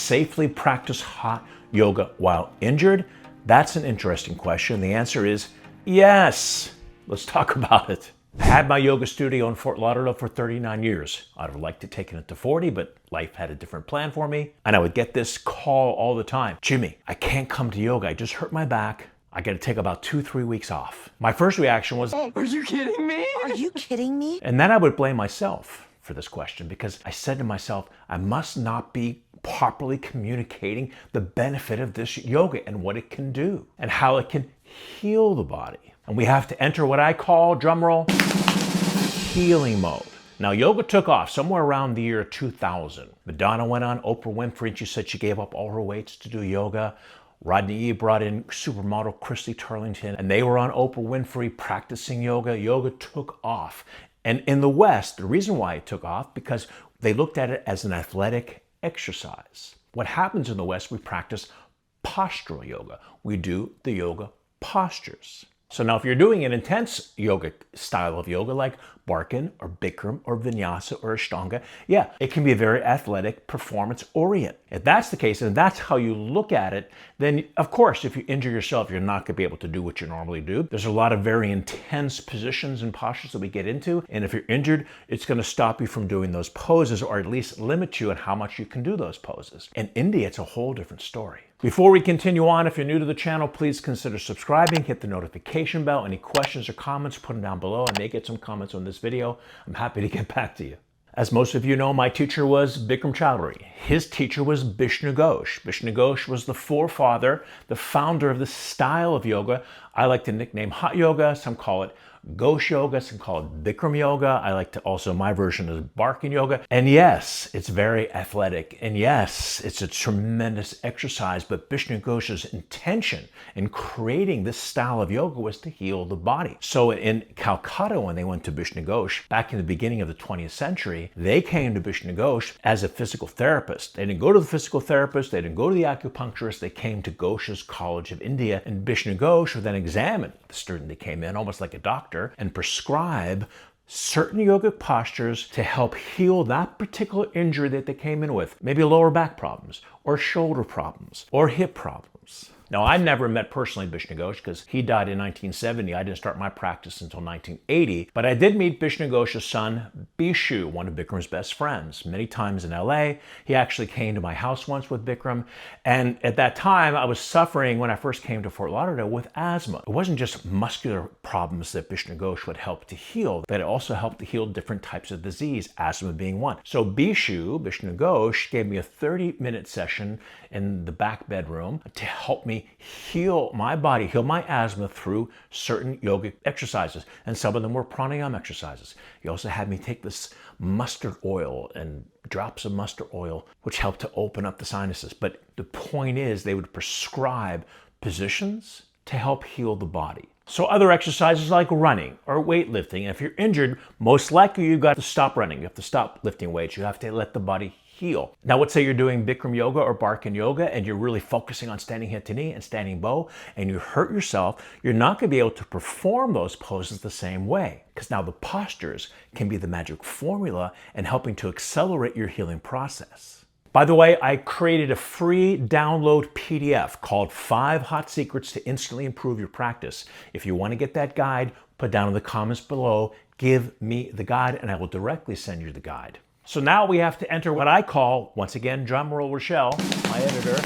safely practice hot yoga while injured? That's an interesting question. The answer is yes. Let's talk about it. I had my yoga studio in Fort Lauderdale for 39 years. I'd have liked to take it to 40, but life had a different plan for me. And I would get this call all the time. Jimmy, I can't come to yoga. I just hurt my back. I got to take about 2-3 weeks off. My first reaction was, are you kidding me? Are you kidding me? And then I would blame myself for this question because I said to myself, I must not be properly communicating the benefit of this yoga and what it can do and how it can heal the body. And we have to enter what I call, drumroll, healing mode. Now, yoga took off somewhere around the year 2000. Madonna went on Oprah Winfrey and she said she gave up all her weights to do yoga. Rodney E brought in supermodel Christy Turlington and they were on Oprah Winfrey practicing yoga. Yoga took off. And in the West, the reason why it took off, because they looked at it as an athletic exercise. What happens in the West, we practice postural yoga. We do the yoga postures. So now if you're doing an intense yoga style of yoga like Barkan or Bikram or Vinyasa or Ashtanga, yeah, it can be a very athletic, performance oriented. If that's the case and that's how you look at it, then of course, if you injure yourself, you're not going to be able to do what you normally do. There's a lot of very intense positions and postures that we get into. And if you're injured, it's going to stop you from doing those poses or at least limit you on how much you can do those poses. In India, it's a whole different story. Before we continue on, if you're new to the channel, please consider subscribing, hit the notification bell. Any questions or comments, put them down below. I may get some comments on this video. I'm happy to get back to you. As most of you know, my teacher was Bikram Chowdhury. His teacher was Vishnu Ghosh. Vishnu Ghosh was the forefather, the founder of the style of yoga. I like to nickname hot yoga. Some call it Ghosh yoga, some call it Bikram yoga. I like to also, my version is Barkan yoga. And yes, it's very athletic. And yes, it's a tremendous exercise, but Vishnu Ghosh's intention in creating this style of yoga was to heal the body. So in Calcutta, when they went to Vishnu Ghosh, back in the beginning of the 20th century, they came to Vishnu Ghosh as a physical therapist. They didn't go to the physical therapist, they didn't go to the acupuncturist, they came to Ghosh's College of India, and Vishnu Ghosh would then examine the student that came in, almost like a doctor, and prescribe certain yogic postures to help heal that particular injury that they came in with. Maybe lower back problems, or shoulder problems, or hip problems. Now, I never met personally Vishnu Ghosh because he died in 1970. I didn't start my practice until 1980. But I did meet Vishnu Ghosh's son, Bishu, one of Bikram's best friends, many times in LA. He actually came to my house once with Bikram. And at that time, I was suffering, when I first came to Fort Lauderdale, with asthma. It wasn't just muscular problems that Vishnu Ghosh would help to heal, but it also helped to heal different types of disease, asthma being one. So Bishu, Vishnu Ghosh, gave me a 30-minute session in the back bedroom to help me heal my body, heal my asthma through certain yogic exercises. And some of them were pranayama exercises. He also had me take this mustard oil and drops of mustard oil, which helped to open up the sinuses. But the point is, they would prescribe positions to help heal the body. So other exercises like running or weightlifting. And if you're injured, most likely you've got to stop running. You have to stop lifting weights. You have to let the body heal. Now, let's say you're doing Bikram yoga or Barkan yoga and you're really focusing on standing head to knee and standing bow and you hurt yourself, you're not going to be able to perform those poses the same way because now the postures can be the magic formula in helping to accelerate your healing process. By the way, I created a free download PDF called 5 Hot Secrets to Instantly Improve Your Practice. If you want to get that guide, put down in the comments below, give me the guide, and I will directly send you the guide. So now we have to enter what I call, once again, drum roll Rochelle, my editor,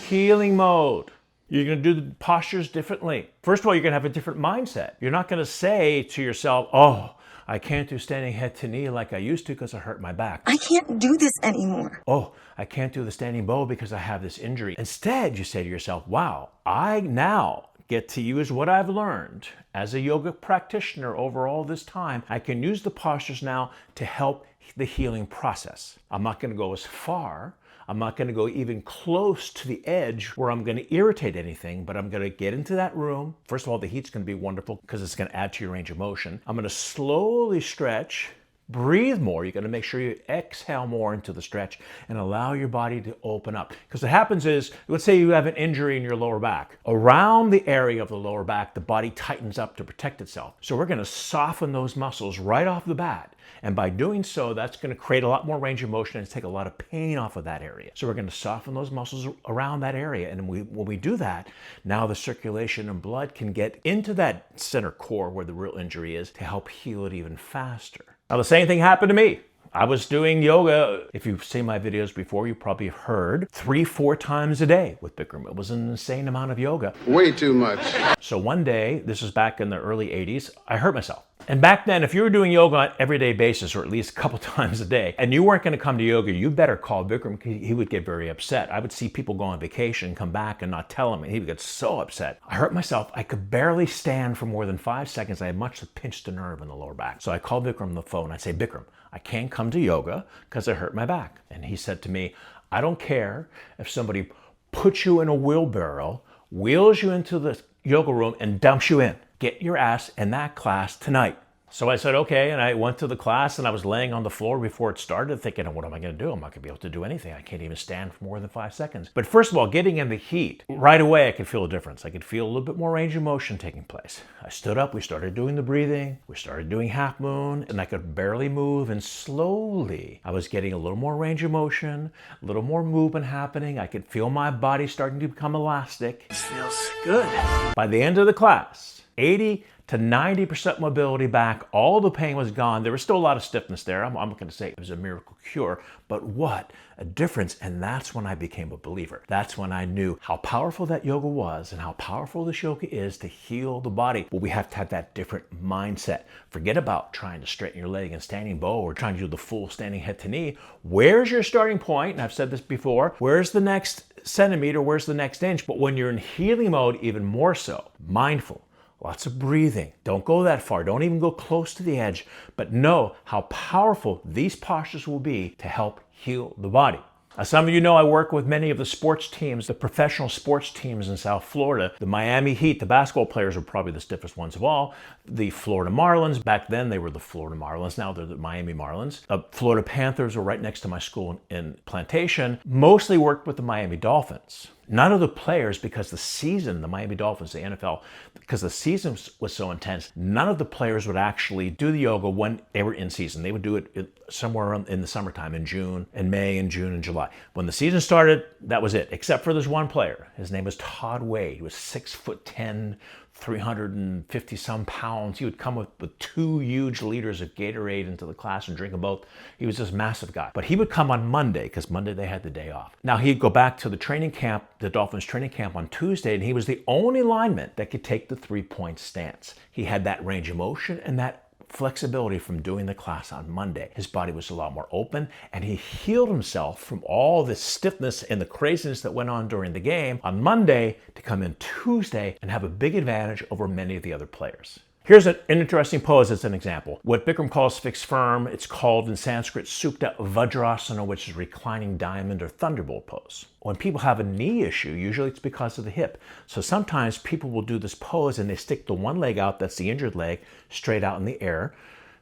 healing mode. You're going to do the postures differently. First of all, you're going to have a different mindset. You're not going to say to yourself, oh, I can't do standing head to knee like I used to because I hurt my back. I can't do this anymore. Oh, I can't do the standing bow because I have this injury. Instead, you say to yourself, wow, I now get to use what I've learned as a yoga practitioner over all this time. I can use the postures now to help the healing process. I'm not going to go as far. I'm not going to go even close to the edge where I'm going to irritate anything, but I'm going to get into that room. First of all, the heat's going to be wonderful because it's going to add to your range of motion. I'm going to slowly stretch breathe more. You're going to make sure you exhale more into the stretch and allow your body to open up. Because what happens is, let's say you have an injury in your lower back. Around the area of the lower back, the body tightens up to protect itself. So we're going to soften those muscles right off the bat. And by doing so, that's going to create a lot more range of motion and take a lot of pain off of that area. So we're going to soften those muscles around that area. And when we do that, now the circulation and blood can get into that center core where the real injury is to help heal it even faster. Now, the same thing happened to me. I was doing yoga. If you've seen my videos before, you probably heard 3-4 times a day with Bikram. It was an insane amount of yoga. Way too much. So one day, this was back in the early 80s, I hurt myself. And back then, if you were doing yoga on an everyday basis, or at least a couple times a day, and you weren't going to come to yoga, you better call Bikram. He would get very upset. I would see people go on vacation, come back and not tell him, and he would get so upset. I hurt myself. I could barely stand for more than 5 seconds. I had much pinched a nerve in the lower back. So I called Bikram on the phone. I say, Bikram, I can't come to yoga because I hurt my back. And he said to me, I don't care if somebody puts you in a wheelbarrow, wheels you into the yoga room and dumps you in. Get your ass in that class tonight. So I said, okay, and I went to the class, and I was laying on the floor before it started thinking, what am I going to do? I'm not going to be able to do anything. I can't even stand for more than 5 seconds. But first of all, getting in the heat, right away I could feel a difference. I could feel a little bit more range of motion taking place. I stood up, we started doing the breathing, we started doing half moon, and I could barely move, and slowly I was getting a little more range of motion, a little more movement happening. I could feel my body starting to become elastic. This feels good. By the end of the class, 80 to 90% mobility back, all the pain was gone. There was still a lot of stiffness there. I'm not going to say it was a miracle cure, but what a difference. And that's when I became a believer. That's when I knew how powerful that yoga was and how powerful this yoga is to heal the body. But we have to have that different mindset. Forget about trying to straighten your leg in standing bow or trying to do the full standing head to knee. Where's your starting point? And I've said this before. Where's the next centimeter? Where's the next inch? But when you're in healing mode, even more so, mindful. Lots of breathing. Don't go that far. Don't even go close to the edge. But know how powerful these postures will be to help heal the body. As some of you know, I work with many of the sports teams, the professional sports teams in South Florida. The Miami Heat, the basketball players are probably the stiffest ones of all. The Florida Marlins, back then they were the Florida Marlins. Now they're the Miami Marlins. Florida Panthers were right next to my school in Plantation. Mostly worked with the Miami Dolphins. None of the players, because the season, the Miami Dolphins, the NFL, because the season was so intense, none of the players would actually do the yoga when they were in season. They would do it somewhere in the summertime, in June, in May, and June, and July. When the season started, that was it, except for this one player. His name was Todd Wade. He was 6'10", 350 some pounds. He would come with 2 huge liters of Gatorade into the class and drink them both. He was this massive guy. But he would come on Monday, because Monday they had the day off. Now he'd go back to the training camp, the Dolphins training camp on Tuesday, and he was the only lineman that could take the 3-point stance. He had that range of motion and that flexibility from doing the class on Monday. His body was a lot more open, and he healed himself from all the stiffness and the craziness that went on during the game on Monday to come in Tuesday and have a big advantage over many of the other players. Here's an interesting pose as an example. What Bikram calls fixed firm, it's called in Sanskrit Supta Vajrasana, which is reclining diamond or thunderbolt pose. When people have a knee issue, usually it's because of the hip. So sometimes people will do this pose and they stick the one leg out, that's the injured leg, straight out in the air,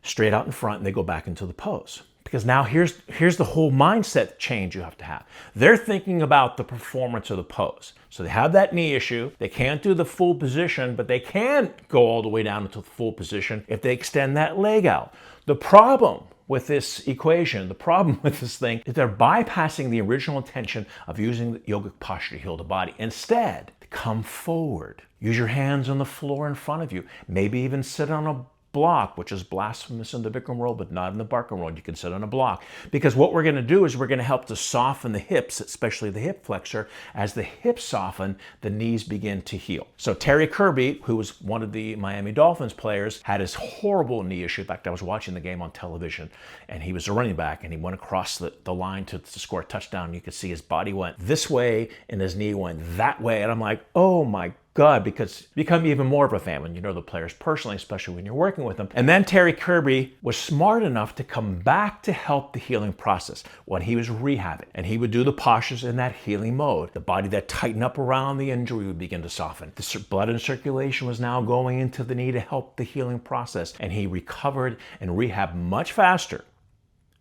straight out in front, and they go back into the pose. Because now here's the whole mindset change you have to have. They're thinking about the performance of the pose. So they have that knee issue. They can't do the full position, but they can go all the way down into the full position if they extend that leg out. The problem with this equation, the problem with this thing, is they're bypassing the original intention of using the yogic posture to heal the body. Instead, come forward. Use your hands on the floor in front of you. Maybe even sit on a block, which is blasphemous in the Bikram world, but not in the Barkan world. You can sit on a block. Because what we're going to do is we're going to help to soften the hips, especially the hip flexor. As the hips soften, the knees begin to heal. So Terry Kirby, who was one of the Miami Dolphins players, had his horrible knee issue. In fact, I was watching the game on television, and he was a running back, and he went across the line to score a touchdown. You could see his body went this way, and his knee went that way. And I'm like, oh my good because you become even more of a fan when you know the players personally, especially when you're working with them. And then Terry Kirby was smart enough to come back to help the healing process when he was rehabbing. And he would do the postures in that healing mode. The body that tightened up around the injury would begin to soften. The blood and circulation was now going into the knee to help the healing process. And he recovered and rehabbed much faster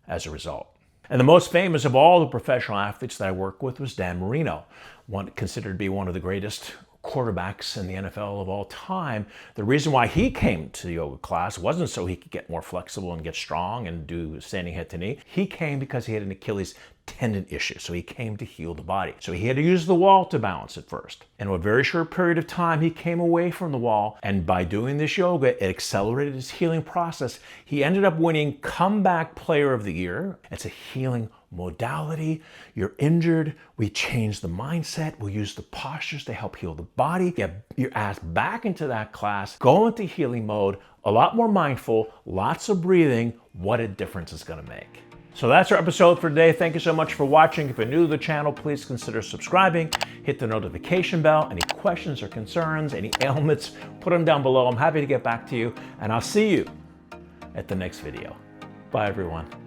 as a result. And the most famous of all the professional athletes that I work with was Dan Marino, considered to be one of the greatest quarterbacks in the NFL of all time. The reason why he came to the yoga class wasn't so he could get more flexible and get strong and do standing head to knee. He came because he had an Achilles tendon issue. So he came to heal the body. So he had to use the wall to balance at first. In a very short period of time, he came away from the wall. And by doing this yoga, it accelerated his healing process. He ended up winning Comeback Player of the Year. It's a healing modality. You're injured. We change the mindset. We use the postures to help heal the body. Get your ass back into that class. Go into healing mode. A lot more mindful. Lots of breathing. What a difference it's going to make. So that's our episode for today. Thank you so much for watching. If you're new to the channel, please consider subscribing. Hit the notification bell. Any questions or concerns, any ailments, put them down below. I'm happy to get back to you. And I'll see you at the next video. Bye, everyone.